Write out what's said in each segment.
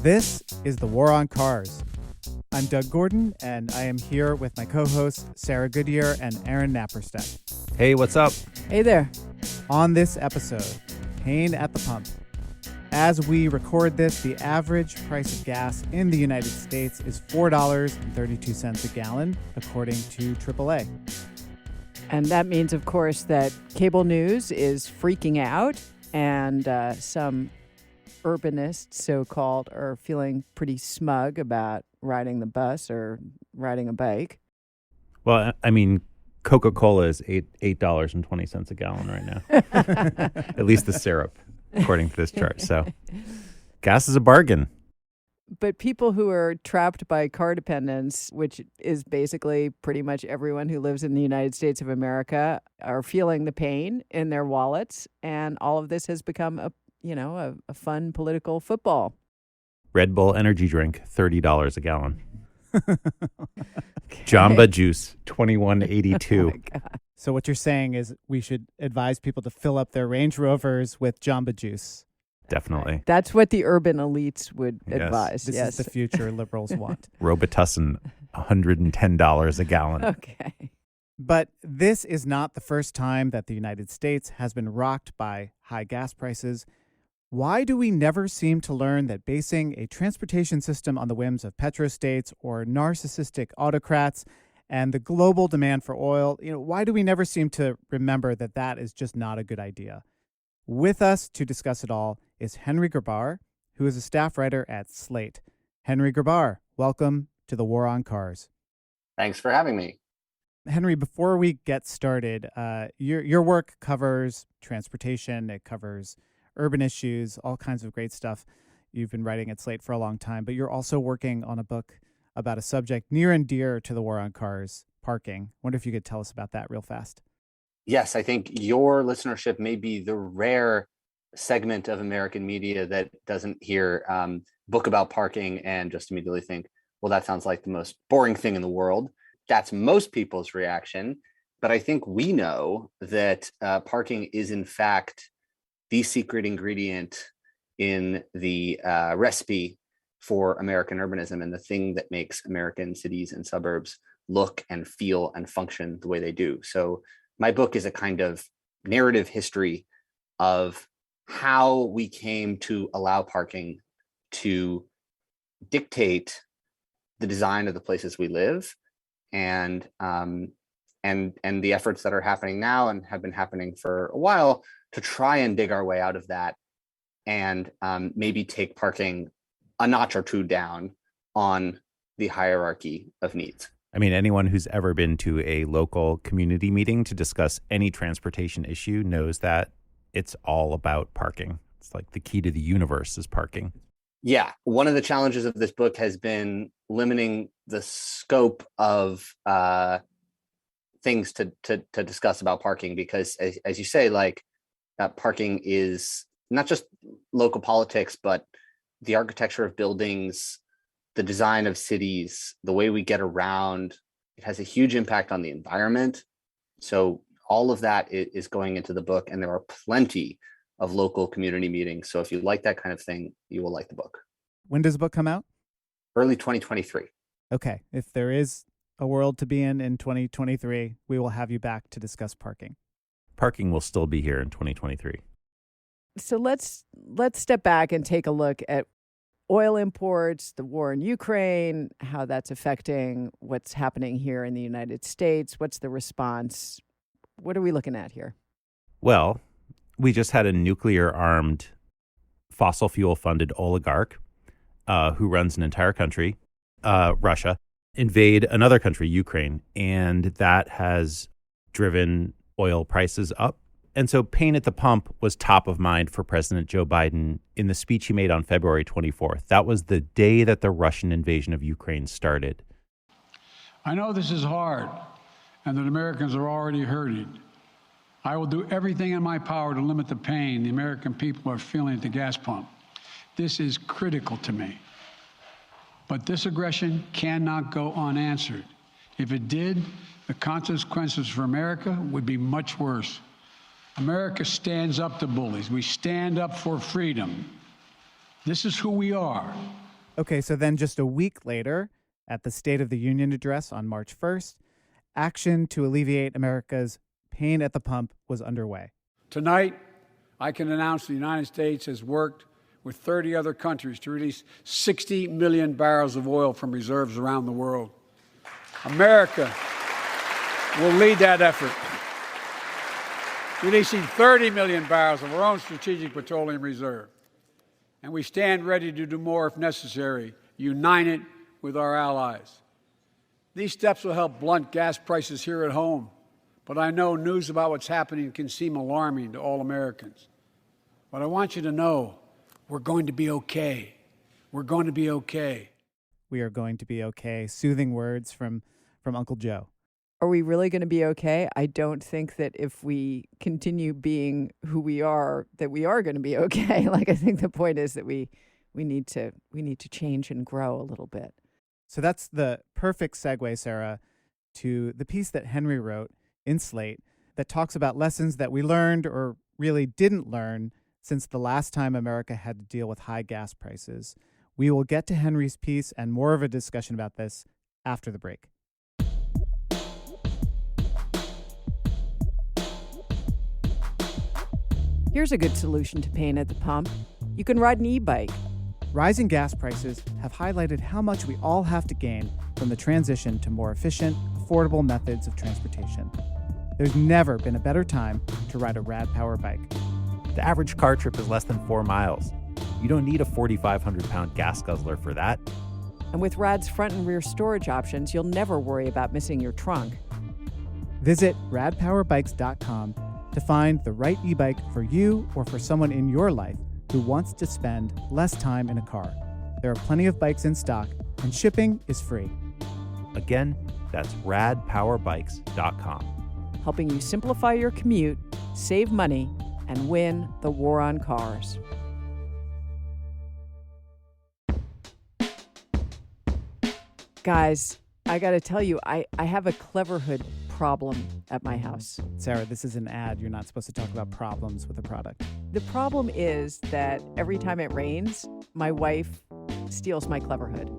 This is The War on Cars. I'm Doug Gordon, and I am here with my co-hosts Sarah Goodyear and Aaron Napperstedt. Hey, what's up? Hey there. On this episode, pain at the pump. As we record this, the average price of gas in the United States is $4.32 a gallon, according to AAA. And that means, of course, that cable news is freaking out, and some urbanists, so-called, are feeling pretty smug about riding the bus or riding a bike. Well, I mean, Coca-Cola is $8.20 a gallon right now. At least the syrup, according to this chart. So gas is a bargain. But people who are trapped by car dependence, which is basically pretty much everyone who lives in the United States of America, are feeling the pain in their wallets. And all of this has become a fun political football. Red Bull energy drink, $30 a gallon. Jamba Juice, $21.82. Oh, so what you're saying is we should advise people to fill up their Range Rovers with Jamba Juice. Definitely. That's what the urban elites would advise. This is the future liberals want. Robitussin, $110 a gallon. Okay. But this is not the first time that the United States has been rocked by high gas prices. Why do we never seem to learn that basing a transportation system on the whims of petrostates or narcissistic autocrats and the global demand for oil, why do we never seem to remember that that is just not a good idea? With us to discuss it all is Henry Grabar, who is a staff writer at Slate. Henry Grabar, welcome to The War on Cars. Thanks for having me. Henry, before we get started, your work covers transportation, it covers urban issues, all kinds of great stuff. You've been writing at Slate for a long time, but you're also working on a book about a subject near and dear to The War on Cars, parking. Wonder if you could tell us about that real fast. Yes, I think your listenership may be the rare segment of American media that doesn't hear book about parking and just immediately think, well, that sounds like the most boring thing in the world. That's most people's reaction. But I think we know that parking is, in fact, the secret ingredient in the recipe for American urbanism and the thing that makes American cities and suburbs look and feel and function the way they do. So my book is a kind of narrative history of how we came to allow parking to dictate the design of the places we live, and the efforts that are happening now and have been happening for a while to try and dig our way out of that and maybe take parking a notch or two down on the hierarchy of needs. I mean, anyone who's ever been to a local community meeting to discuss any transportation issue knows that it's all about parking. It's like the key to the universe is parking. Yeah. One of the challenges of this book has been limiting the scope of things to discuss about parking, because as you say, parking is not just local politics, but the architecture of buildings, the design of cities, the way we get around. It has a huge impact on the environment. So all of that is going into the book, and there are plenty of local community meetings. So if you like that kind of thing, you will like the book. When does the book come out? Early 2023. Okay. If there is a world to be in 2023, we will have you back to discuss parking. Parking will still be here in 2023. So let's step back and take a look at oil imports, the war in Ukraine, how that's affecting what's happening here in the United States. What's the response? What are we looking at here? Well, we just had a nuclear-armed, fossil fuel-funded oligarch who runs an entire country, Russia, invade another country, Ukraine, and that has driven oil prices up. And so pain at the pump was top of mind for President Joe Biden in the speech he made on February 24th. That was the day that the Russian invasion of Ukraine started. I know this is hard and that Americans are already hurting. I will do everything in my power to limit the pain the American people are feeling at the gas pump. This is critical to me. But this aggression cannot go unanswered. If it did, the consequences for America would be much worse. America stands up to bullies. We stand up for freedom. This is who we are. Okay, so then just a week later, at the State of the Union address on March 1st, action to alleviate America's pain at the pump was underway. Tonight, I can announce the United States has worked with 30 other countries to release 60 million barrels of oil from reserves around the world. America will lead that effort, releasing 30 million barrels of our own strategic petroleum reserve. And we stand ready to do more if necessary, united with our allies. These steps will help blunt gas prices here at home, but I know news about what's happening can seem alarming to all Americans. But I want you to know we're going to be okay. We're going to be okay. We are going to be okay. Soothing words from Uncle Joe. Are we really going to be okay? I don't think that if we continue being who we are, that we are going to be okay. Like, I think the point is that we need to change and grow a little bit. So that's the perfect segue, Sarah, to the piece that Henry wrote in Slate that talks about lessons that we learned or really didn't learn since the last time America had to deal with high gas prices. We will get to Henry's piece and more of a discussion about this after the break. Here's a good solution to pain at the pump. You can ride an e-bike. Rising gas prices have highlighted how much we all have to gain from the transition to more efficient, affordable methods of transportation. There's never been a better time to ride a Rad Power bike. The average car trip is less than 4 miles. You don't need a 4,500-pound gas guzzler for that. And with Rad's front and rear storage options, you'll never worry about missing your trunk. Visit radpowerbikes.com to find the right e-bike for you or for someone in your life who wants to spend less time in a car. There are plenty of bikes in stock, and shipping is free. Again, that's radpowerbikes.com. Helping you simplify your commute, save money, and win the war on cars. Guys, I got to tell you, I have a Cleverhood problem at my house. Sarah, this is an ad. You're not supposed to talk about problems with a product. The problem is that every time it rains, my wife steals my Cleverhood.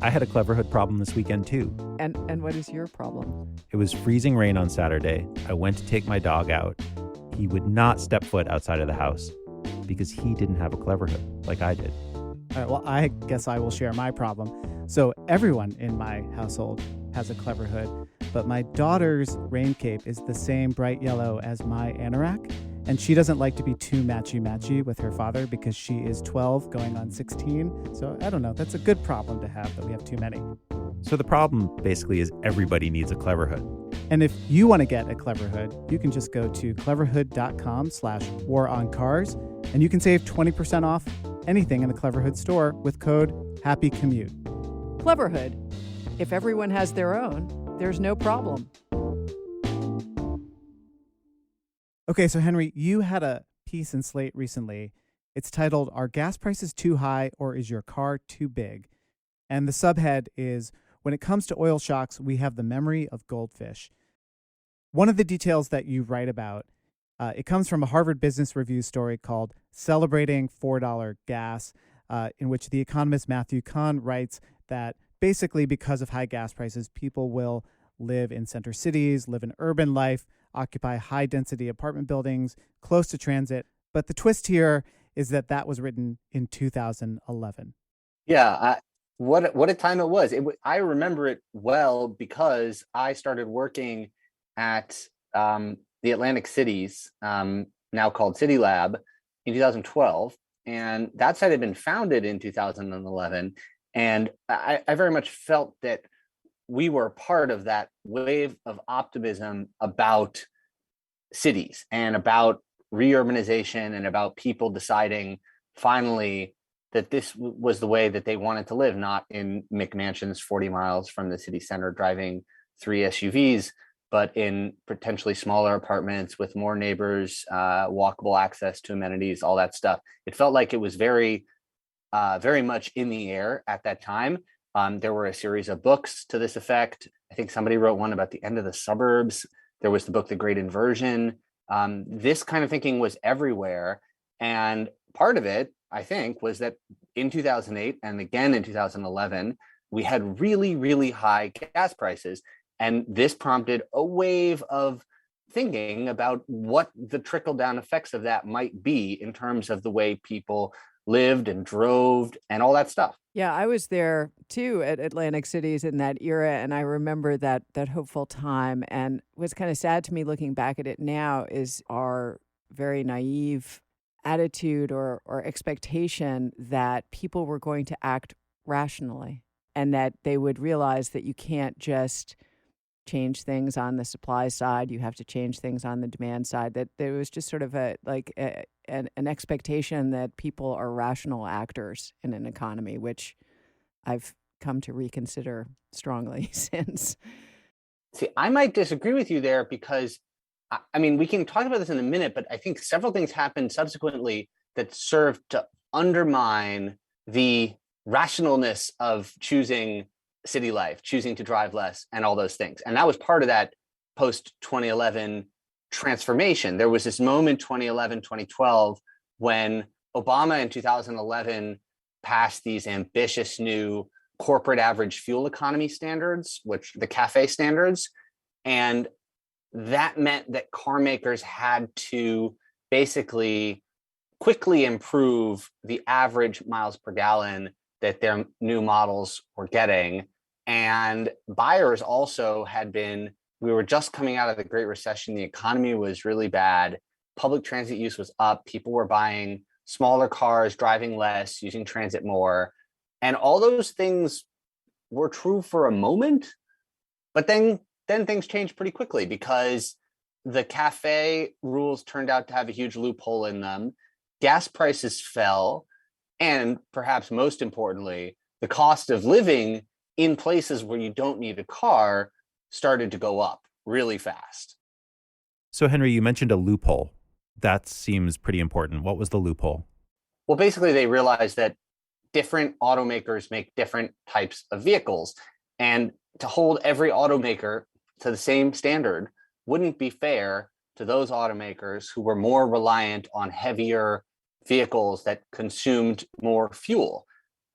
I had a Cleverhood problem this weekend too. And what is your problem? It was freezing rain on Saturday. I went to take my dog out. He would not step foot outside of the house because he didn't have a Cleverhood like I did. All right, well, I guess I will share my problem. So everyone in my household has a Cleverhood, but my daughter's rain cape is the same bright yellow as my anorak, and she doesn't like to be too matchy-matchy with her father because she is 12 going on 16. So I don't know, that's a good problem to have that we have too many. So the problem basically is everybody needs a Cleverhood. And if you want to get a Cleverhood, you can just go to cleverhood.com/waroncars, and you can save 20% off anything in the Cleverhood store with code HAPPYCOMMUTE. Cleverhood. If everyone has their own, there's no problem. Okay, so Henry, you had a piece in Slate recently. It's titled, Are Gas Prices Too High or Is Your Car Too Big? And the subhead is, When it comes to oil shocks, we have the memory of goldfish. One of the details that you write about, it comes from a Harvard Business Review story called Celebrating $4 Gas, in which the economist Matthew Kahn writes that basically because of high gas prices, people will live in center cities, live an urban life, occupy high-density apartment buildings close to transit. But the twist here is that that was written in 2011. Yeah, what a time it was. I remember it well because I started working at the Atlantic Cities, now called City Lab, in 2012. And that site had been founded in 2011. And I very much felt that we were part of that wave of optimism about cities and about reurbanization and about people deciding finally that this was the way that they wanted to live, not in McMansions 40 miles from the city center driving 3 SUVs, but in potentially smaller apartments with more neighbors, walkable access to amenities, all that stuff. It felt like it was very much in the air at that time. There were a series of books to this effect. I think somebody wrote one about the end of the suburbs. There was the book, The Great Inversion. This kind of thinking was everywhere. And part of it, I think, was that in 2008 and again in 2011, we had really, really high gas prices. And this prompted a wave of thinking about what the trickle-down effects of that might be in terms of the way people lived and drove and all that stuff. Yeah, I was there too at Atlantic Cities in that era, and I remember that hopeful time. And what's kind of sad to me looking back at it now is our very naive attitude or expectation that people were going to act rationally and that they would realize that you can't just change things on the supply side. You have to change things on the demand side. That there was just sort of an expectation that people are rational actors in an economy, which I've come to reconsider strongly since. See, I might disagree with you there because, I mean, we can talk about this in a minute, but I think several things happened subsequently that served to undermine the rationalness of choosing city life, choosing to drive less, and all those things. And that was part of that post-2011 transformation. There was this moment, 2011, 2012, when Obama in 2011 passed these ambitious new corporate average fuel economy standards, which the CAFE standards. And that meant that car makers had to basically quickly improve the average miles per gallon that their new models were getting. And buyers also we were just coming out of the Great Recession. The economy was really bad. Public transit use was up. People were buying smaller cars, driving less, using transit more. And all those things were true for a moment, but then things changed pretty quickly because the CAFE rules turned out to have a huge loophole in them. Gas prices fell. And perhaps most importantly, the cost of living in places where you don't need a car started to go up really fast. So, Henry, you mentioned a loophole. That seems pretty important. What was the loophole? Well, basically, they realized that different automakers make different types of vehicles. And to hold every automaker to the same standard wouldn't be fair to those automakers who were more reliant on heavier vehicles that consumed more fuel.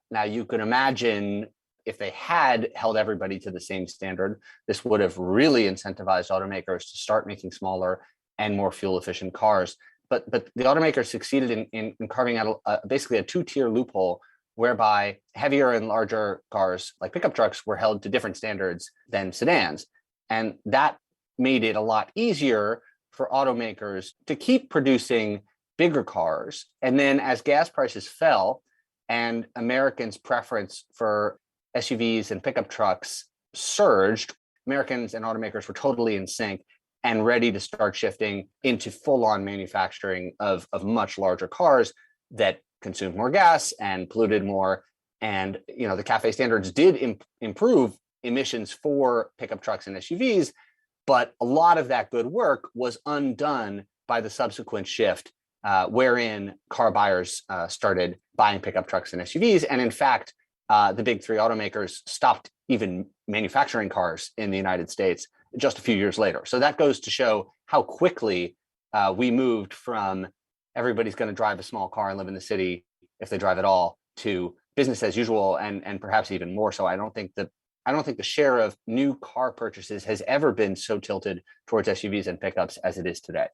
Now, you can imagine if they had held everybody to the same standard, this would have really incentivized automakers to start making smaller and more fuel-efficient cars. But the automakers succeeded in carving out basically a two-tier loophole whereby heavier and larger cars like pickup trucks were held to different standards than sedans. And that made it a lot easier for automakers to keep producing bigger cars. And then as gas prices fell and Americans' preference for SUVs and pickup trucks surged, Americans and automakers were totally in sync and ready to start shifting into full-on manufacturing of much larger cars that consumed more gas and polluted more. And the CAFE standards did improve emissions for pickup trucks and SUVs, but a lot of that good work was undone by the subsequent shift wherein car buyers started buying pickup trucks and SUVs. And in fact, the big three automakers stopped even manufacturing cars in the United States just a few years later. So that goes to show how quickly we moved from everybody's going to drive a small car and live in the city if they drive at all to business as usual, and perhaps even more so. I don't think the share of new car purchases has ever been so tilted towards SUVs and pickups as it is today.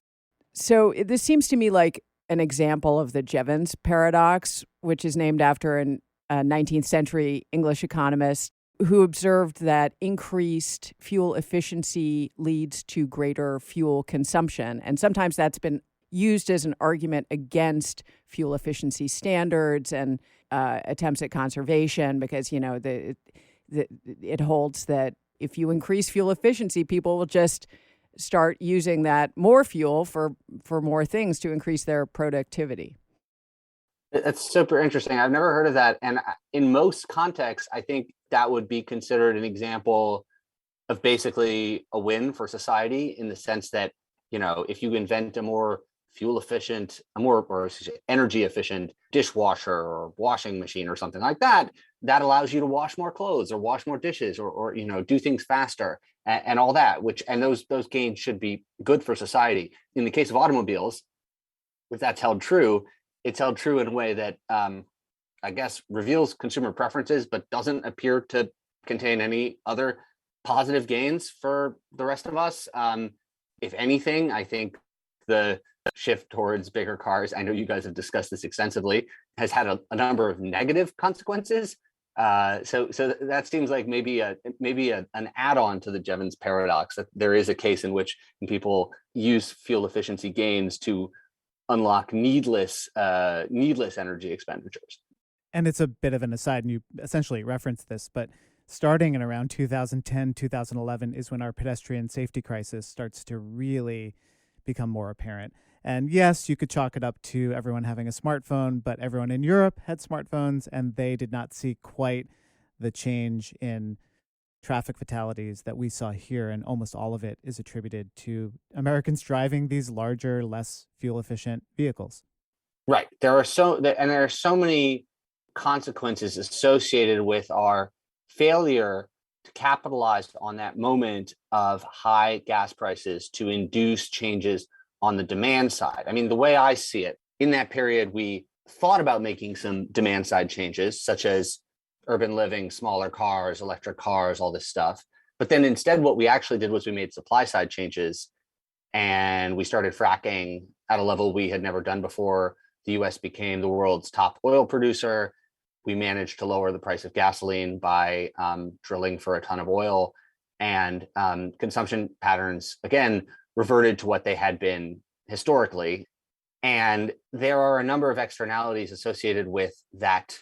So this seems to me like an example of the Gavins Paradox, which is named after a 19th century English economist who observed that increased fuel efficiency leads to greater fuel consumption. And sometimes that's been used as an argument against fuel efficiency standards and attempts at conservation because, it holds that if you increase fuel efficiency, people will just start using that more fuel for more things to increase their productivity. That's super interesting. I've never heard of that. And in most contexts, I think that would be considered an example of basically a win for society in the sense that, if you invent a more fuel efficient, energy efficient dishwasher or washing machine or something like that, that allows you to wash more clothes or wash more dishes or do things faster and all that, and those gains should be good for society. In the case of automobiles, if that's held true, it's held true in a way that I guess reveals consumer preferences, but doesn't appear to contain any other positive gains for the rest of us. If anything, I think the shift towards bigger cars, I know you guys have discussed this extensively, has had a number of negative consequences. So that seems like maybe an add-on to the Gavins paradox, that there is a case in which people use fuel efficiency gains to unlock needless energy expenditures. And it's a bit of an aside, and you essentially referenced this, but starting in around 2010, 2011 is when our pedestrian safety crisis starts to really become more apparent. And yes, you could chalk it up to everyone having a smartphone, but everyone in Europe had smartphones, and they did not see quite the change in traffic fatalities that we saw here. And almost all of it is attributed to Americans driving these larger, less fuel efficient vehicles. Right. There are so many consequences associated with our failure to capitalize on that moment of high gas prices to induce changes on the demand side. I mean, the way I see it, in that period, we thought about making some demand side changes, such as urban living, smaller cars, electric cars, all this stuff. But then instead, what we actually did was we made supply side changes, and we started fracking at a level we had never done before. The US became the world's top oil producer. We managed to lower the price of gasoline by drilling for a ton of oil, and consumption patterns, again, reverted to what they had been historically. And there are a number of externalities associated with that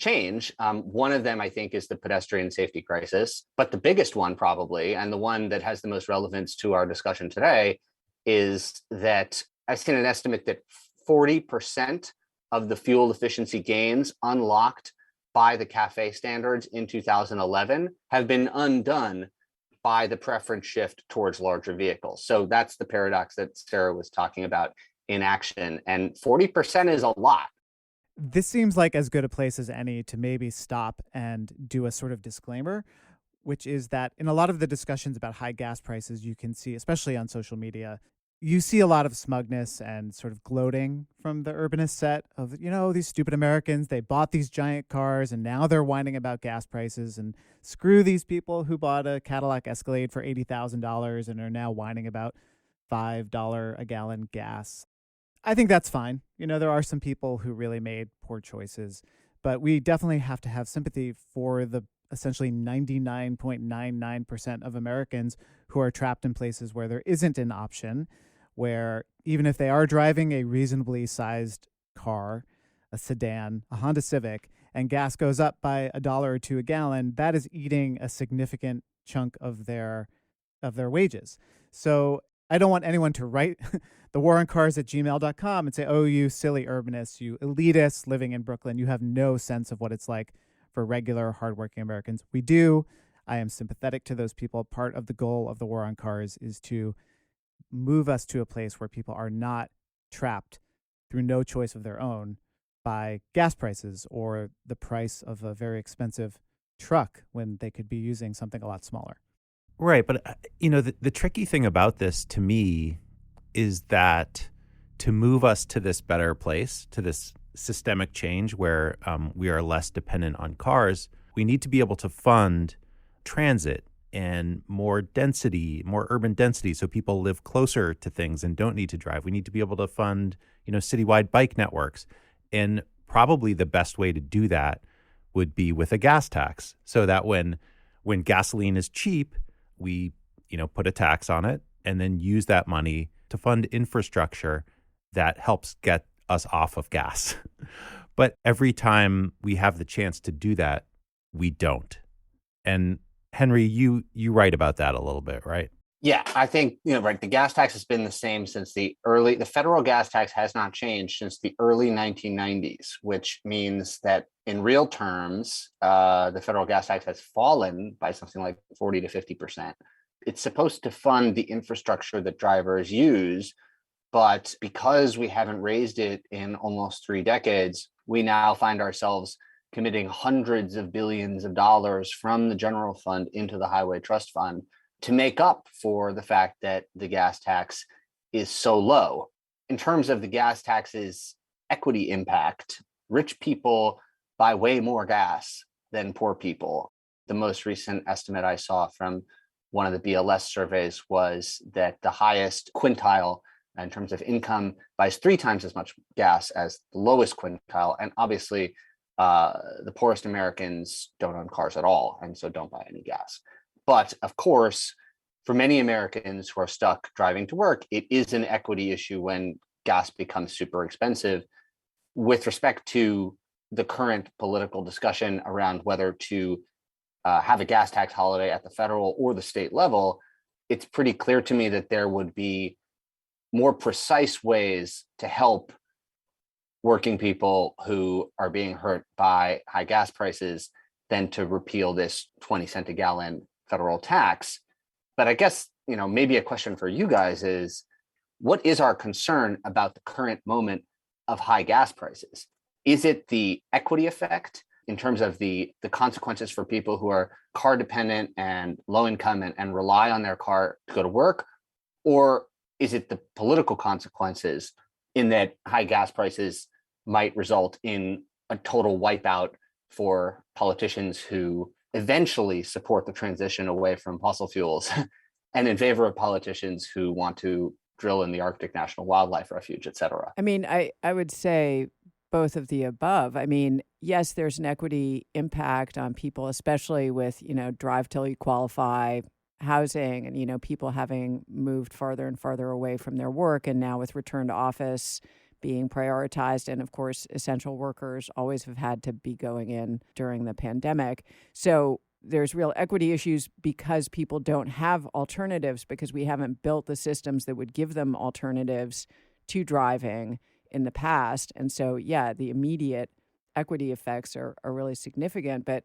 change. One of them, I think, is the pedestrian safety crisis. But the biggest one probably, and the one that has the most relevance to our discussion today, is that I've seen an estimate that 40% of the fuel efficiency gains unlocked by the CAFE standards in 2011 have been undone by the preference shift towards larger vehicles. So that's the paradox that Sarah was talking about in action. And 40% is a lot. This seems like as good a place as any to maybe stop and do a sort of disclaimer, which is that in a lot of the discussions about high gas prices, you can see, especially on social media, you see a lot of smugness and sort of gloating from the urbanist set of, these stupid Americans, they bought these giant cars and now they're whining about gas prices, and screw these people who bought a Cadillac Escalade for $80,000 and are now whining about $5 a gallon gas. I think that's fine. There are some people who really made poor choices, but we definitely have to have sympathy for the essentially 99.99% of Americans who are trapped in places where there isn't an option, where even if they are driving a reasonably sized car, a sedan, a Honda Civic, and gas goes up by $1 or $2 a gallon, that is eating a significant chunk of their wages. So I don't want anyone to write thewaroncars@gmail.com and say, oh, you silly urbanists, you elitists living in Brooklyn, you have no sense of what it's like for regular, hardworking Americans. We do. I am sympathetic to those people. Part of the goal of the War on Cars is to move us to a place where people are not trapped through no choice of their own by gas prices or the price of a very expensive truck when they could be using something a lot smaller. Right. But, the tricky thing about this to me is that to move us to this better place, to this systemic change where we are less dependent on cars, we need to be able to fund transit and more density, more urban density, so people live closer to things and don't need to drive. We need to be able to fund, citywide bike networks. And probably the best way to do that would be with a gas tax, so that when gasoline is cheap, we, put a tax on it and then use that money to fund infrastructure that helps get us off of gas. But every time we have the chance to do that, we don't. And Henry, you write about that a little bit, right? Yeah, I think, right. The gas tax has been the same since the federal gas tax has not changed since the early 1990s, which means that in real terms, the federal gas tax has fallen by something like 40 to 50%. It's supposed to fund the infrastructure that drivers use, but because we haven't raised it in almost 3 decades, we now find ourselves committing hundreds of billions of dollars from the general fund into the highway trust fund to make up for the fact that the gas tax is so low. In terms of the gas tax's equity impact. Rich people buy way more gas than poor people. The most recent estimate I saw from one of the BLS surveys was that the highest quintile in terms of income buys 3 times as much gas as the lowest quintile. And obviously, the poorest Americans don't own cars at all, and so don't buy any gas. But of course, for many Americans who are stuck driving to work, it is an equity issue when gas becomes super expensive. With respect to the current political discussion around whether to have a gas tax holiday at the federal or the state level, it's pretty clear to me that there would be more precise ways to help working people who are being hurt by high gas prices than to repeal this 20 cent a gallon federal tax. But I guess, maybe a question for you guys is, what is our concern about the current moment of high gas prices? Is it the equity effect in terms of the consequences for people who are car dependent and low income and rely on their car to go to work? Or is it the political consequences in that high gas prices might result in a total wipeout for politicians who eventually support the transition away from fossil fuels and in favor of politicians who want to drill in the Arctic National Wildlife Refuge, et cetera? I mean, I would say both of the above. I mean, yes, there's an equity impact on people, especially with, drive till you qualify housing and, people having moved farther and farther away from their work. And now with return to office being prioritized. And of course, essential workers always have had to be going in during the pandemic. So there's real equity issues because people don't have alternatives, because we haven't built the systems that would give them alternatives to driving in the past. And so, yeah, the immediate equity effects are really significant. But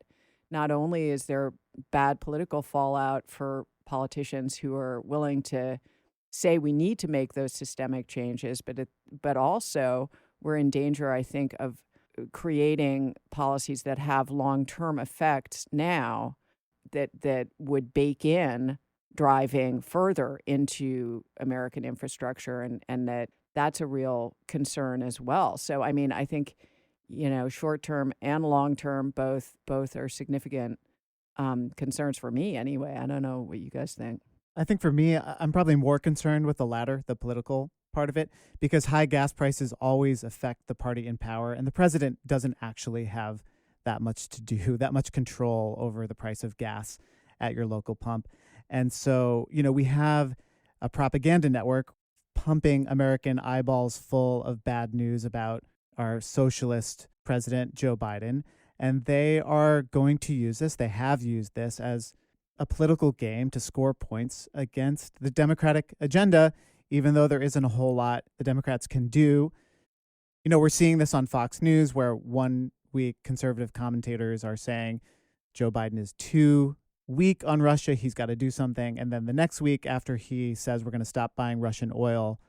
not only is there bad political fallout for politicians who are willing to say we need to make those systemic changes, but also we're in danger, I think, of creating policies that have long-term effects now that would bake in driving further into American infrastructure, and that's a real concern as well. So, I mean, I think, short-term and long-term, both are significant concerns for me anyway. I don't know what you guys think. I think for me, I'm probably more concerned with the latter, the political part of it, because high gas prices always affect the party in power, and the president doesn't actually have that much to do, that much control over the price of gas at your local pump. And so, we have a propaganda network pumping American eyeballs full of bad news about our socialist president, Joe Biden, and they are going to use this, they have used this as a political game to score points against the Democratic agenda, even though there isn't a whole lot the Democrats can do. We're seeing this on Fox News, where one week conservative commentators are saying Joe Biden is too weak on Russia, he's got to do something. And then the next week, after he says we're going to stop buying Russian oil,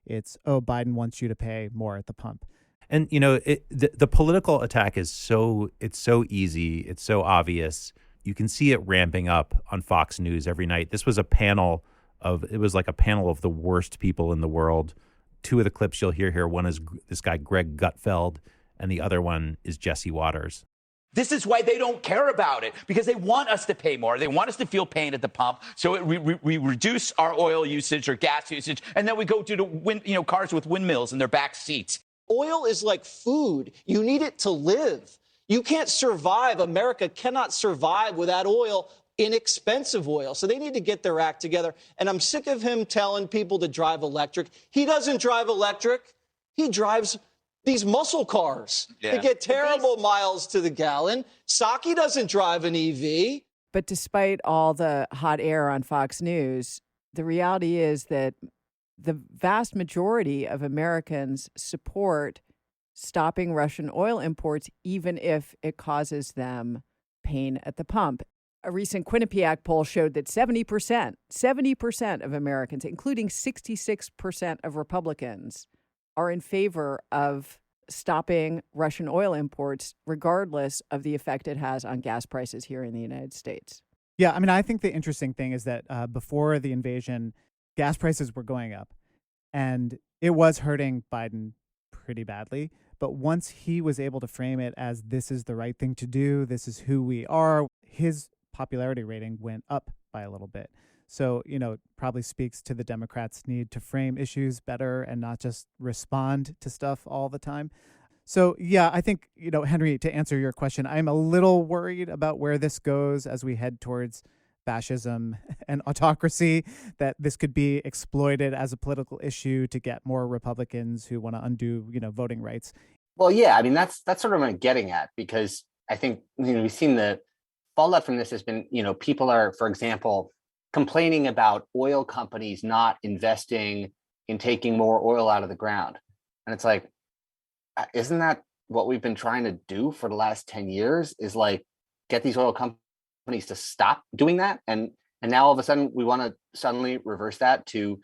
it's, Biden wants you to pay more at the pump. And, the political attack is it's so easy. It's so obvious. You can see it ramping up on Fox News every night. This was a panel of the worst people in the world. 2 of the clips you'll hear here, one is this guy, Greg Gutfeld, and the other one is Jesse Waters. This is why they don't care about it, because they want us to pay more. They want us to feel pain at the pump. So we reduce our oil usage or gas usage, and then we go to cars with windmills in their back seats. Oil is like food. You need it to live. You can't survive. America cannot survive without oil, inexpensive oil. So they need to get their act together. And I'm sick of him telling people to drive electric. He doesn't drive electric. He drives these muscle cars that get terrible miles to the gallon. Psaki doesn't drive an EV. But despite all the hot air on Fox News, the reality is that the vast majority of Americans support stopping Russian oil imports, even if it causes them pain at the pump. A recent Quinnipiac poll showed that 70% of Americans, including 66% of Republicans, are in favor of stopping Russian oil imports, regardless of the effect it has on gas prices here in the United States. Yeah, I mean, I think the interesting thing is that before the invasion, gas prices were going up, and it was hurting Biden pretty badly. But once he was able to frame it as this is the right thing to do, this is who we are, his popularity rating went up by a little bit. So, it probably speaks to the Democrats' need to frame issues better and not just respond to stuff all the time. So, yeah, I think, Henry, to answer your question, I'm a little worried about where this goes as we head towards fascism and autocracy, that this could be exploited as a political issue to get more Republicans who want to undo, voting rights. Well, yeah, I mean, that's sort of what I'm getting at, because I think, we've seen the fallout from this has been, people are, for example, complaining about oil companies not investing in taking more oil out of the ground. And it's like, isn't that what we've been trying to do for the last 10 years is like get these oil companies to stop doing that? And now all of a sudden we want to suddenly reverse that to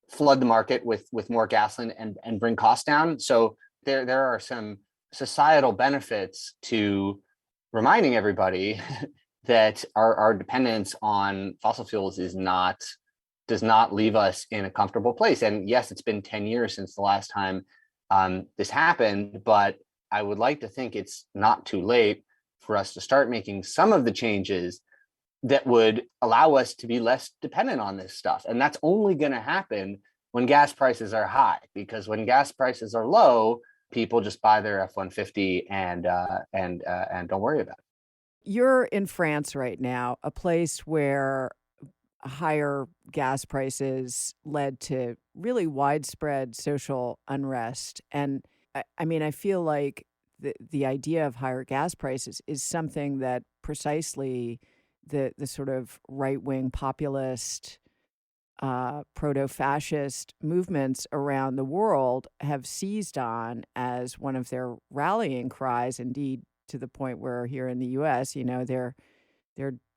flood the market with more gasoline and bring costs down. So there are some societal benefits to reminding everybody that our dependence on fossil fuels does not leave us in a comfortable place. And yes, it's been 10 years since the last time this happened, but I would like to think it's not too late for us to start making some of the changes that would allow us to be less dependent on this stuff. And that's only going to happen when gas prices are high, because when gas prices are low, people just buy their F-150 and don't worry about it. You're in France right now, a place where higher gas prices led to really widespread social unrest. And I feel like the idea of higher gas prices is something that precisely the sort of right-wing populist, proto-fascist movements around the world have seized on as one of their rallying cries, indeed, to the point where here in the U.S., they're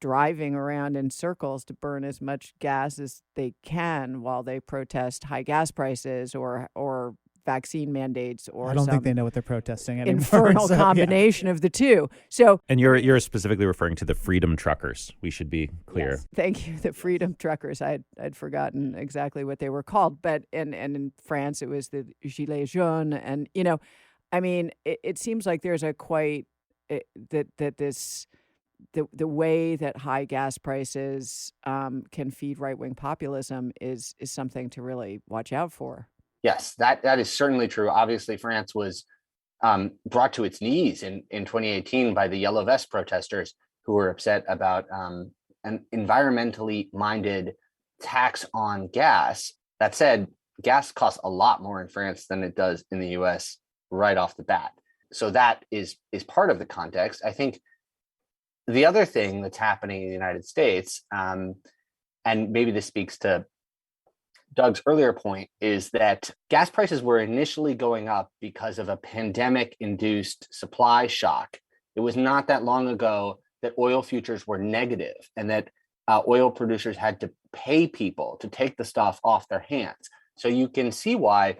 driving around in circles to burn as much gas as they can while they protest high gas prices or vaccine mandates, or I don't think they know what they're protesting anymore. Infernal combination of the two. So, and you're specifically referring to the freedom truckers. We should be clear. Yes, thank you, the freedom truckers. I'd forgotten exactly what they were called, but and in France it was the Gilets jaunes, and it seems like there's a quite the way that high gas prices can feed right-wing populism is something to really watch out for. Yes, that is certainly true. Obviously, France was brought to its knees in 2018 by the Yellow Vest protesters who were upset about an environmentally minded tax on gas. That said, gas costs a lot more in France than it does in the US right off the bat. So that is part of the context. I think the other thing that's happening in the United States, and maybe this speaks to Doug's earlier point, is that gas prices were initially going up because of a pandemic-induced supply shock. It was not that long ago that oil futures were negative and that oil producers had to pay people to take the stuff off their hands. So you can see why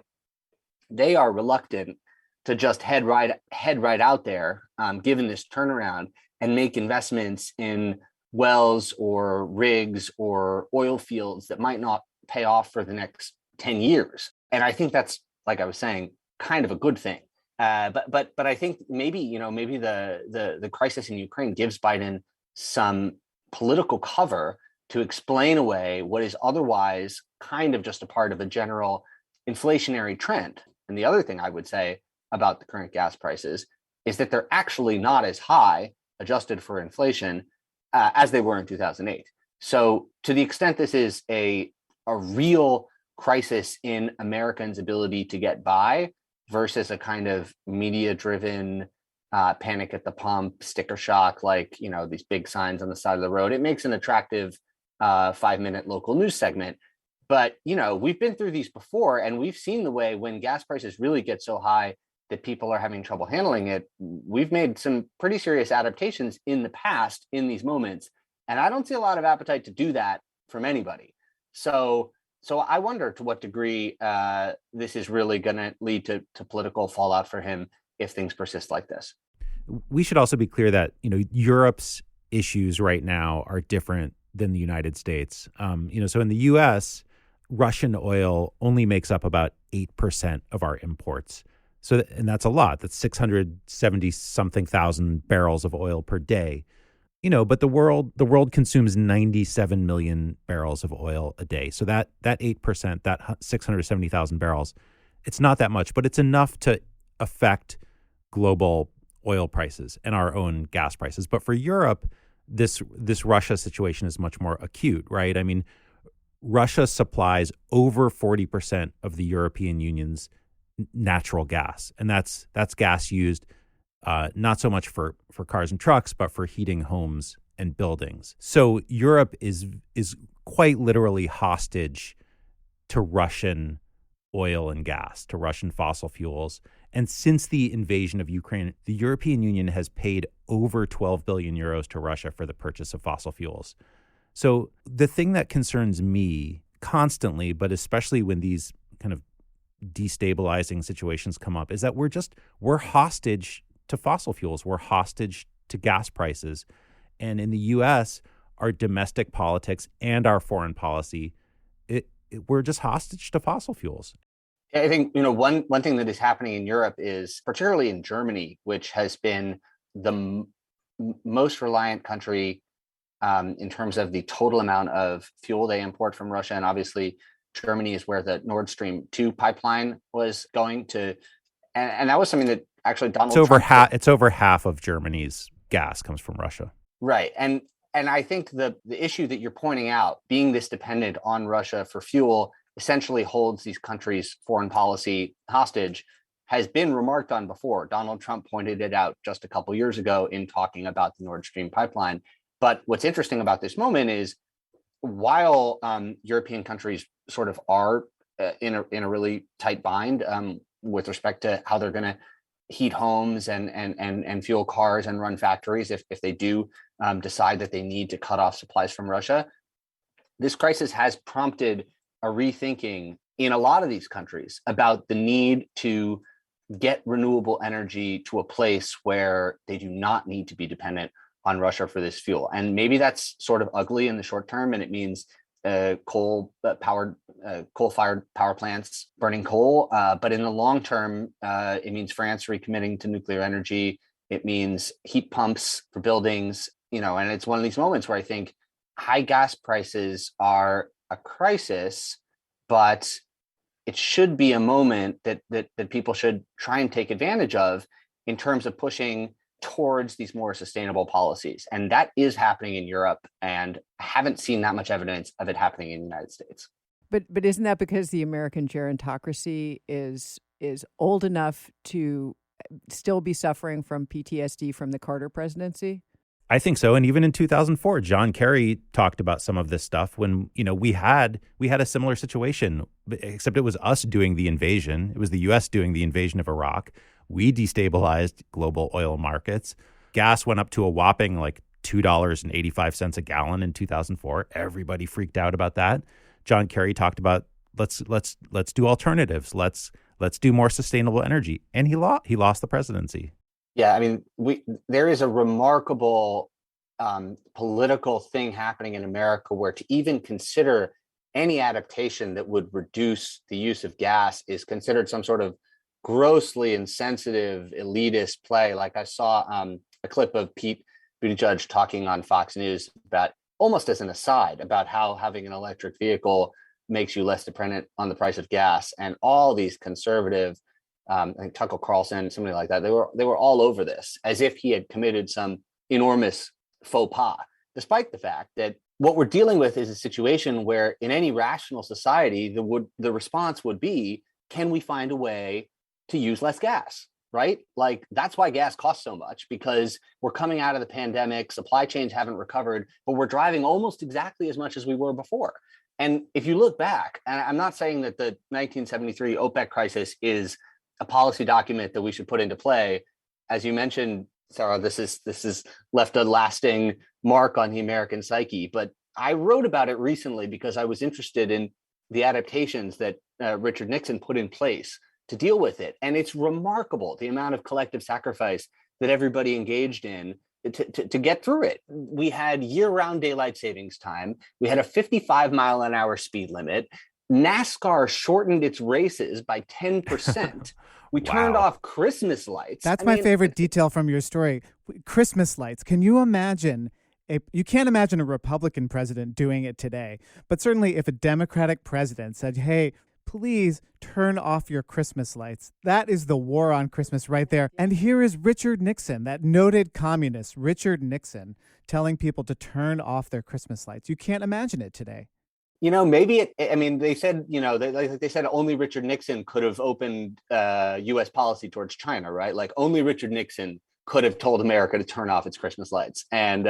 they are reluctant to just head right out there, given this turnaround, and make investments in wells or rigs or oil fields that might not pay off for the next 10 years. And I think that's, like I was saying, kind of a good thing. But I think maybe the crisis in Ukraine gives Biden some political cover to explain away what is otherwise kind of just a part of a general inflationary trend. And the other thing I would say about the current gas prices is that they're actually not as high, adjusted for inflation, as they were in 2008. So to the extent this is a real crisis in Americans' ability to get by versus a kind of media-driven panic at the pump, sticker shock, like, these big signs on the side of the road, it makes an attractive 5-minute local news segment. But, we've been through these before, and we've seen the way when gas prices really get so high that people are having trouble handling it. We've made some pretty serious adaptations in the past in these moments, and I don't see a lot of appetite to do that from anybody. So I wonder to what degree this is really going to lead to political fallout for him if things persist like this. We should also be clear that, Europe's issues right now are different than the United States. So in the U.S., Russian oil only makes up about 8% of our imports. So, and that's a lot. That's 670 something thousand barrels of oil per day. But the world consumes 97 million barrels of oil a day. So that 8%, that 670,000 barrels, it's not that much, but it's enough to affect global oil prices and our own gas prices. But for Europe, this Russia situation is much more acute, right? I mean, Russia supplies over 40% of the European Union's natural gas, and that's gas used not so much for cars and trucks, but for heating homes and buildings. So Europe is quite literally hostage to Russian oil and gas, to Russian fossil fuels. And since the invasion of Ukraine, the European Union has paid over 12 billion euros to Russia for the purchase of fossil fuels. So the thing that concerns me constantly, but especially when these kind of destabilizing situations come up, is that we're hostage to fossil fuels. We're hostage to gas prices. And in the U.S., our domestic politics and our foreign policy, we're just hostage to fossil fuels. I think, one thing that is happening in Europe is, particularly in Germany, which has been the most reliant country in terms of the total amount of fuel they import from Russia. And obviously, Germany is where the Nord Stream 2 pipeline was going to. And that was something that actually Donald Trump... It's over half of Germany's gas comes from Russia. Right. And I think the issue that you're pointing out, being this dependent on Russia for fuel, essentially holds these countries' foreign policy hostage, has been remarked on before. Donald Trump pointed it out just a couple years ago in talking about the Nord Stream pipeline. But what's interesting about this moment is, while European countries sort of are in a really tight bind with respect to how they're going to heat homes and fuel cars and run factories if they do decide that they need to cut off supplies from Russia, this crisis has prompted a rethinking in a lot of these countries about the need to get renewable energy to a place where they do not need to be dependent on Russia for this fuel. And maybe that's sort of ugly in the short term, and it means coal-fired power plants burning coal. But in the long term, it means France recommitting to nuclear energy. It means heat pumps for buildings, and it's one of these moments where I think high gas prices are a crisis, but it should be a moment that people should try and take advantage of in terms of pushing towards these more sustainable policies. And that is happening in Europe, and I haven't seen that much evidence of it happening in the United States. But isn't that because the American gerontocracy is old enough to still be suffering from PTSD from the Carter presidency? I think so. And even in 2004, John Kerry talked about some of this stuff when, we had a similar situation, except it was us doing the invasion. It was the U.S. doing the invasion of Iraq. We destabilized global oil markets. Gas went up to a whopping like $2.85 a gallon in 2004. Everybody freaked out about that. John Kerry talked about let's do alternatives. Let's do more sustainable energy. And he lost the presidency. Yeah, I mean, there is a remarkable political thing happening in America where to even consider any adaptation that would reduce the use of gas is considered some sort of grossly insensitive elitist play. Like I saw a clip of Pete Buttigieg talking on Fox News about, almost as an aside, about how having an electric vehicle makes you less dependent on the price of gas. And all these conservative, I think Tucker Carlson, somebody like that, they were all over this as if he had committed some enormous faux pas, despite the fact that what we're dealing with is a situation where in any rational society, the response would be, can we find a way to use less gas, right? Like, that's why gas costs so much, because we're coming out of the pandemic, supply chains haven't recovered, but we're driving almost exactly as much as we were before. And if you look back, and I'm not saying that the 1973 OPEC crisis is a policy document that we should put into play. As you mentioned, Sarah, this is left a lasting mark on the American psyche. But I wrote about it recently because I was interested in the adaptations that Richard Nixon put in place to deal with it. And it's remarkable the amount of collective sacrifice that everybody engaged in to get through it. We had year-round daylight savings time. We had a 55-mile-an-hour speed limit. NASCAR shortened its races by 10%. We turned Wow. off Christmas lights. That's my favorite detail from your story. Christmas lights. Can you imagine? You can't imagine a Republican president doing it today, but certainly if a Democratic president said, hey, please turn off your Christmas lights, that is the war on Christmas right there. And here is Richard Nixon, that noted communist, Richard Nixon, telling people to turn off their Christmas lights. You can't imagine it today. Maybe they said, they said only Richard Nixon could have opened U.S. policy towards China, right? Like only Richard Nixon could have told America to turn off its Christmas lights. And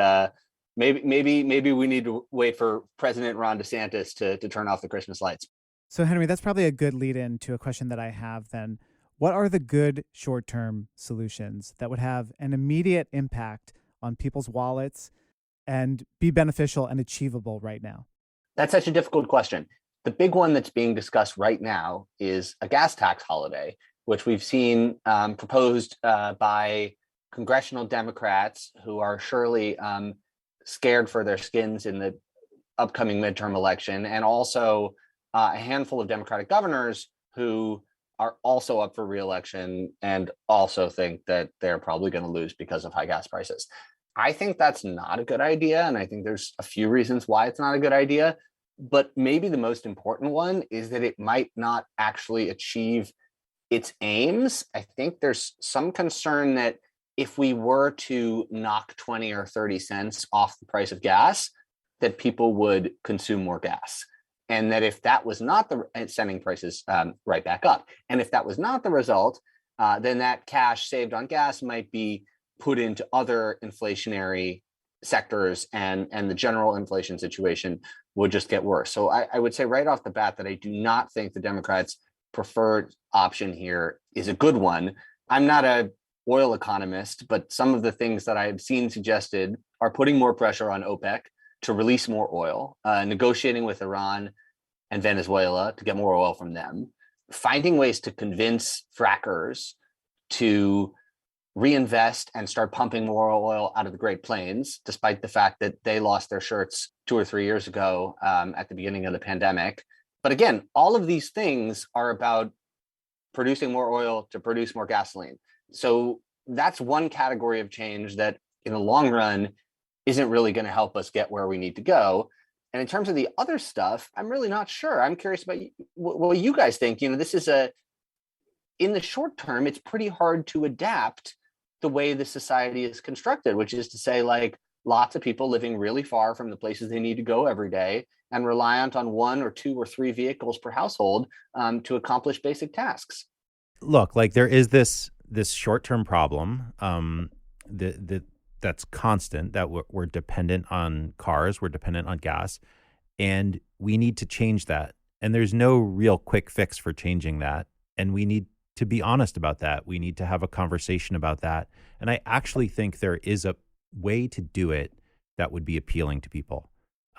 maybe we need to wait for President Ron DeSantis to turn off the Christmas lights. So, Henry, that's probably a good lead in to a question that I have then. What are the good short-term solutions that would have an immediate impact on people's wallets and be beneficial and achievable right now? That's such a difficult question. The big one that's being discussed right now is a gas tax holiday, which we've seen proposed by congressional Democrats who are surely scared for their skins in the upcoming midterm election, and also a handful of Democratic governors who are also up for re-election and also think that they're probably going to lose because of high gas prices. I think that's not a good idea, and I think there's a few reasons why it's not a good idea. But maybe the most important one is that it might not actually achieve its aims. I think there's some concern that if we were to knock 20 or 30 cents off the price of gas, that people would consume more gas. And that if that was not sending prices right back up. And if that was not the result, then that cash saved on gas might be put into other inflationary sectors, and the general inflation situation would just get worse. So I would say right off the bat that I do not think the Democrats' preferred option here is a good one. I'm not a oil economist, but some of the things that I've seen suggested are putting more pressure on OPEC to release more oil, negotiating with Iran and Venezuela to get more oil from them, finding ways to convince frackers to reinvest and start pumping more oil out of the Great Plains, despite the fact that they lost their shirts 2 or 3 years ago at the beginning of the pandemic. But again, all of these things are about producing more oil to produce more gasoline. So that's one category of change that in the long run isn't really going to help us get where we need to go. And in terms of the other stuff, I'm really not sure. I'm curious about what you guys think. This is in the short term, it's pretty hard to adapt the way the society is constructed, which is to say, like, lots of people living really far from the places they need to go every day and reliant on 1 or 2 or 3 vehicles per household to accomplish basic tasks. Look, like there is this short-term problem that's constant, that we're dependent on cars, we're dependent on gas, and we need to change that. And there's no real quick fix for changing that. And we need to be honest about that. We need to have a conversation about that. And I actually think there is a way to do it that would be appealing to people.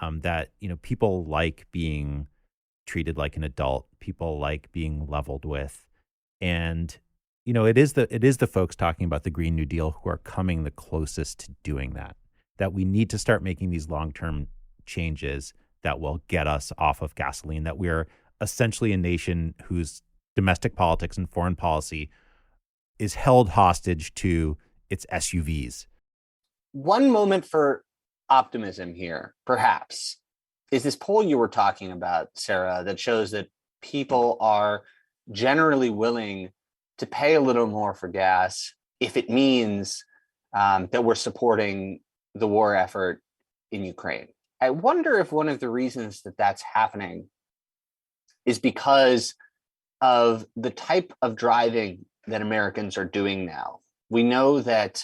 That, people like being treated like an adult. People like being leveled with. And, it is the folks talking about the Green New Deal who are coming the closest to doing that. That we need to start making these long-term changes that will get us off of gasoline, that we're essentially a nation whose domestic politics and foreign policy is held hostage to its SUVs. One moment for optimism here, perhaps, is this poll you were talking about, Sarah, that shows that people are generally willing to pay a little more for gas if it means that we're supporting the war effort in Ukraine. I wonder if one of the reasons that that's happening is because of the type of driving that Americans are doing now. We know that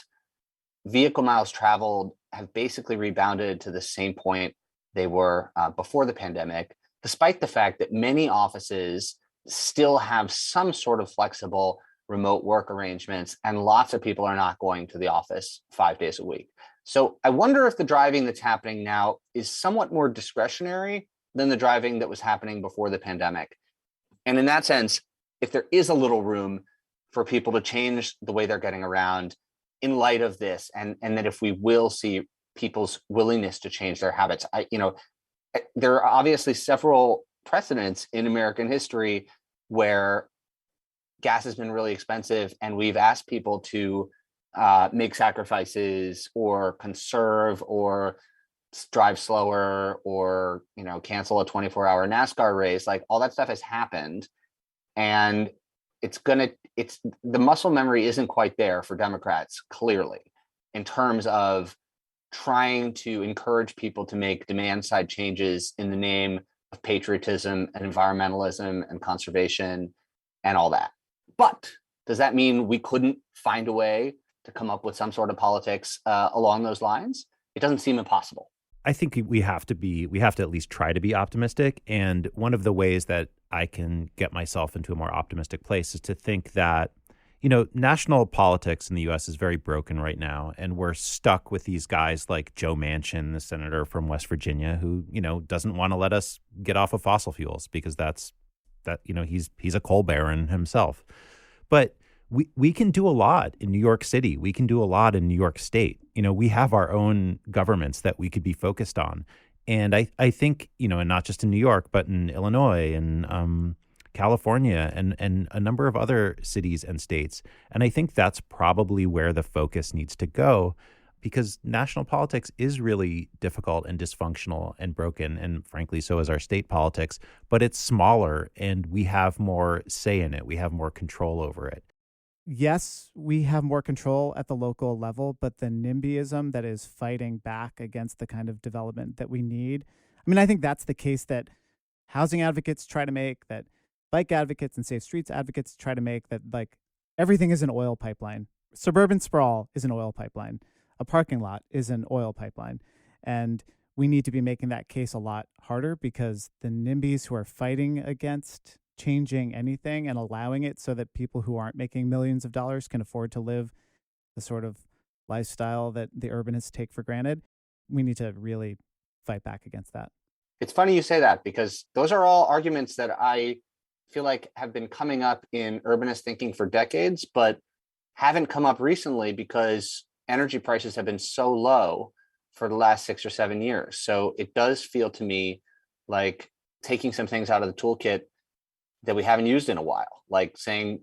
vehicle miles traveled have basically rebounded to the same point they were before the pandemic, despite the fact that many offices still have some sort of flexible remote work arrangements, and lots of people are not going to the office 5 days a week. So I wonder if the driving that's happening now is somewhat more discretionary than the driving that was happening before the pandemic. And in that sense, if there is a little room for people to change the way they're getting around in light of this, and that if we will see people's willingness to change their habits, there are obviously several precedents in American history where gas has been really expensive and we've asked people to make sacrifices or conserve or drive slower or, cancel a 24-hour NASCAR race. Like, all that stuff has happened, and the muscle memory isn't quite there for Democrats, clearly, in terms of trying to encourage people to make demand side changes in the name of patriotism and environmentalism and conservation and all that. But does that mean we couldn't find a way to come up with some sort of politics along those lines? It doesn't seem impossible. I think we have to at least try to be optimistic. And one of the ways that I can get myself into a more optimistic place is to think that, national politics in the U.S. is very broken right now. And we're stuck with these guys like Joe Manchin, the senator from West Virginia, who, doesn't want to let us get off of fossil fuels because he's a coal baron himself. But we can do a lot in New York City. We can do a lot in New York State. We have our own governments that we could be focused on. And I think, and not just in New York, but in Illinois and California and a number of other cities and states. And I think that's probably where the focus needs to go, because national politics is really difficult and dysfunctional and broken. And frankly, so is our state politics. But it's smaller and we have more say in it. We have more control over it. Yes, we have more control at the local level, but the NIMBYism that is fighting back against the kind of development that we need. I mean, I think that's the case that housing advocates try to make, that bike advocates and safe streets advocates try to make, that like everything is an oil pipeline. Suburban sprawl is an oil pipeline. A parking lot is an oil pipeline. And we need to be making that case a lot harder, because the NIMBYs who are fighting against changing anything and allowing it so that people who aren't making millions of dollars can afford to live the sort of lifestyle that the urbanists take for granted, we need to really fight back against that. It's funny you say that, because those are all arguments that I feel like have been coming up in urbanist thinking for decades, but haven't come up recently because energy prices have been so low for the last 6 or 7 years. So it does feel to me like taking some things out of the toolkit that we haven't used in a while, like saying,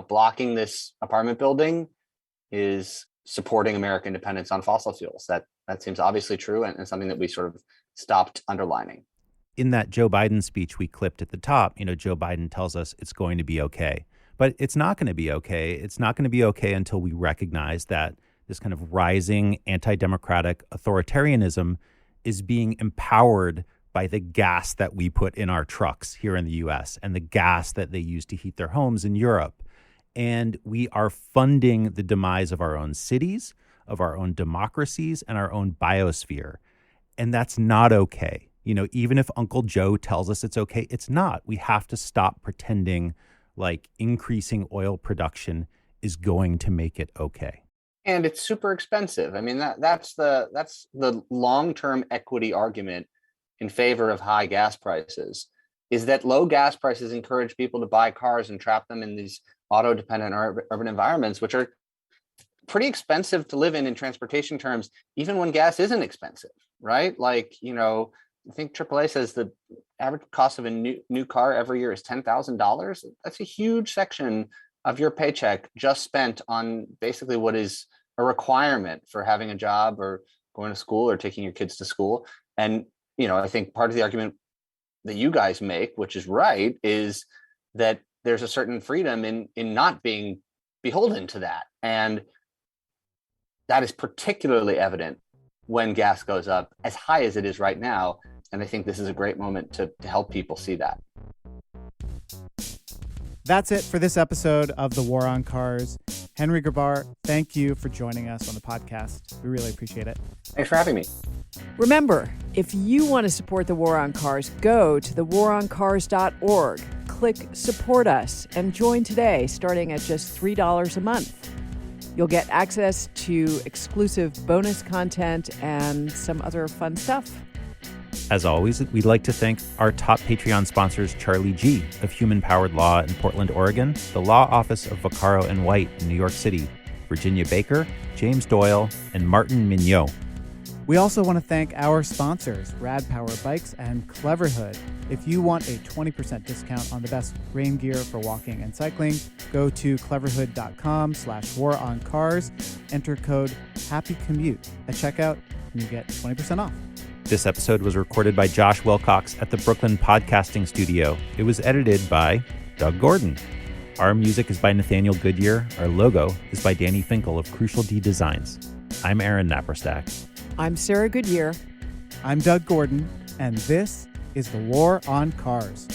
blocking this apartment building is supporting American dependence on fossil fuels. That seems obviously true and something that we sort of stopped underlining. In that Joe Biden speech we clipped at the top, Joe Biden tells us it's going to be okay. But it's not going to be okay. It's not going to be okay until we recognize that this kind of rising anti-democratic authoritarianism is being empowered by the gas that we put in our trucks here in the U.S. and the gas that they use to heat their homes in Europe. And we are funding the demise of our own cities, of our own democracies, and our own biosphere. And that's not okay. Even if Uncle Joe tells us it's okay, it's not. We have to stop pretending like increasing oil production is going to make it okay. And it's super expensive. I mean, that's the long-term equity argument in favor of high gas prices, is that low gas prices encourage people to buy cars and trap them in these auto-dependent urban environments, which are pretty expensive to live in transportation terms, even when gas isn't expensive, right? Like, I think AAA says the average cost of a new car every year is $10,000. That's a huge section of your paycheck just spent on basically what is a requirement for having a job or going to school or taking your kids to school. And I think part of the argument that you guys make, which is right, is that there's a certain freedom in not being beholden to that. And that is particularly evident when gas goes up as high as it is right now. And I think this is a great moment to help people see that. That's it for this episode of The War on Cars. Henry Grabar, thank you for joining us on the podcast. We really appreciate it. Thanks for having me. Remember, if you want to support The War on Cars, go to thewaroncars.org, click Support Us, and join today, starting at just $3 a month. You'll get access to exclusive bonus content and some other fun stuff. As always, we'd like to thank our top Patreon sponsors, Charlie G. of Human Powered Law in Portland, Oregon, the Law Office of Vaccaro and White in New York City, Virginia Baker, James Doyle, and Martin Mignot. We also want to thank our sponsors, Rad Power Bikes and Cleverhood. If you want a 20% discount on the best rain gear for walking and cycling, go to cleverhood.com/waroncars, enter code HAPPYCOMMUTE at checkout, and you get 20% off. This episode was recorded by Josh Wilcox at the Brooklyn Podcasting Studio. It was edited by Doug Gordon. Our music is by Nathaniel Goodyear. Our logo is by Danny Finkel of Crucial D Designs. I'm Aaron Naparstak. I'm Sarah Goodyear. I'm Doug Gordon, and this is The War on Cars.